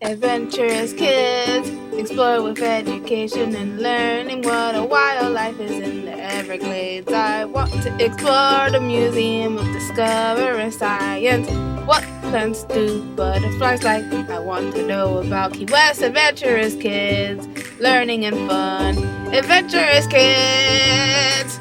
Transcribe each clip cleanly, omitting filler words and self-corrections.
Adventurous kids explore with education and learning what a wildlife is in the Everglades. I want to explore the Museum of Discovering Science. What plants do butterflies like? I want to know about Key West. Adventurous kids, learning and fun. Adventurous kids!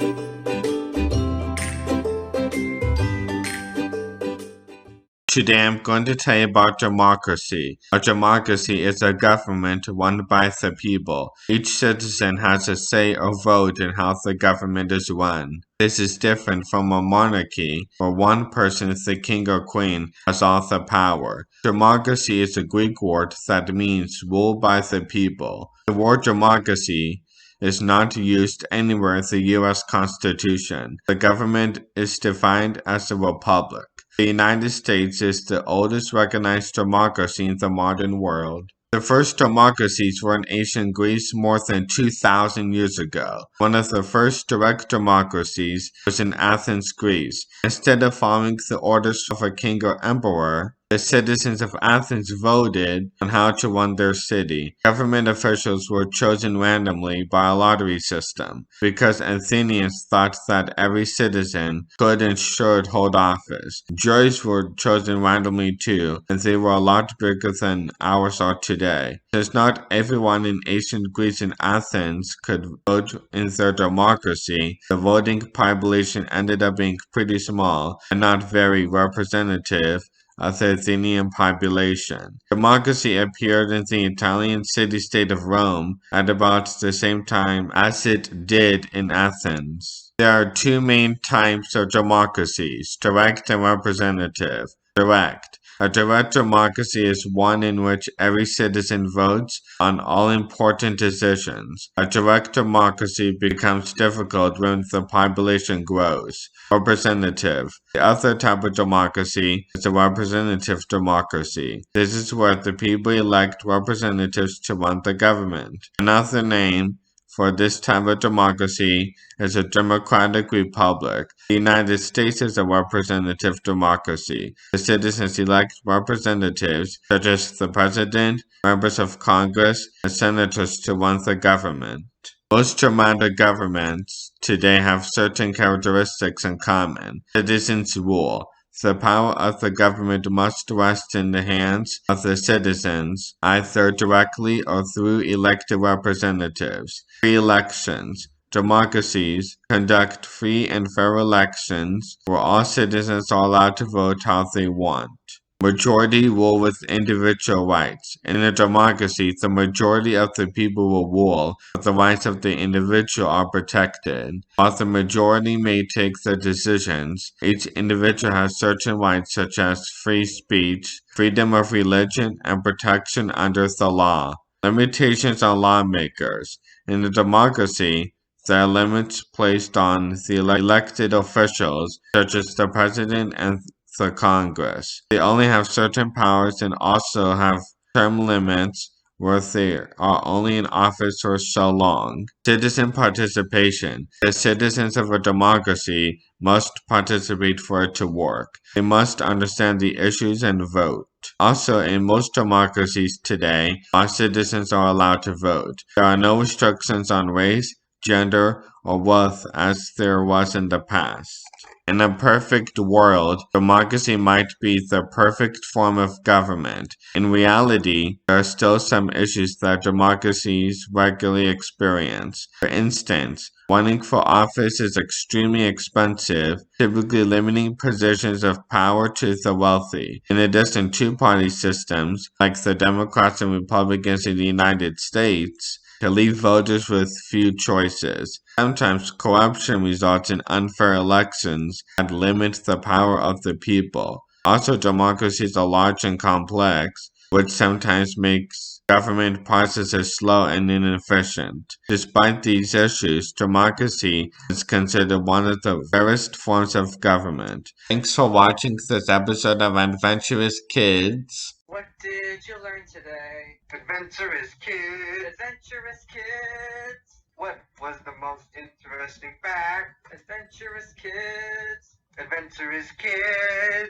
Today I'm going to tell you about democracy. A democracy is a government run by the people. Each citizen has a say or vote in how the government is run. This is different from a monarchy, where one person, the king or queen, has all the power. Democracy is a Greek word that means rule by the people. The word democracy is not used anywhere in the U.S. Constitution. The government is defined as a republic. The United States is the oldest recognized democracy in the modern world. The first democracies were in ancient Greece more than 2,000 years ago. One of the first direct democracies was in Athens, Greece. Instead of following the orders of a king or emperor, the citizens of Athens voted on how to run their city. Government officials were chosen randomly by a lottery system because Athenians thought that every citizen could and should hold office. Juries were chosen randomly too, and they were a lot bigger than ours are today. Since not everyone in ancient Greece and Athens could vote in their democracy, the voting population ended up being pretty small and not very representative of the Athenian population. Democracy appeared in the Italian city-state of Rome at about the same time as it did in Athens. There are two main types of democracies, direct and representative. Direct. A direct democracy is one in which every citizen votes on all important decisions. A direct democracy becomes difficult when the population grows. Representative. The other type of democracy is a representative democracy. This is where the people elect representatives to run the government. Another name for this type of democracy is a democratic republic. The United States is a representative democracy. The citizens elect representatives such as the president, members of Congress, and senators to run the government. Most dramatic governments today have certain characteristics in common. Citizens rule. The power of the government must rest in the hands of the citizens, either directly or through elected representatives. Free elections. Democracies conduct free and fair elections where all citizens are allowed to vote how they want. Majority rule with individual rights. In a democracy, the majority of the people will rule, but the rights of the individual are protected. While the majority may take the decisions, each individual has certain rights such as free speech, freedom of religion, and protection under the law. Limitations on lawmakers. In a democracy, there are limits placed on the elected officials, such as the president and the Congress. They only have certain powers and also have term limits where they are only in office for so long. Citizen participation. The citizens of a democracy must participate for it to work. They must understand the issues and vote. Also, in most democracies today, all citizens are allowed to vote. There are no restrictions on race, gender, or wealth as there was in the past. In a perfect world, democracy might be the perfect form of government. In reality, there are still some issues that democracies regularly experience. For instance, running for office is extremely expensive, typically limiting positions of power to the wealthy. In addition, two-party systems, like the Democrats and Republicans in the United States, to leave voters with few choices. Sometimes corruption results in unfair elections that limit the power of the people. Also, democracies are large and complex, which sometimes makes government processes slow and inefficient. Despite these issues, democracy is considered one of the rarest forms of government. Thanks for watching this episode of Adventurous Kids. What did you learn today? Adventurous Kids. Adventurous kids. What was the most interesting fact? Adventurous kids. Adventurous Kids.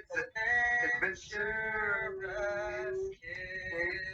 Adventurous kids.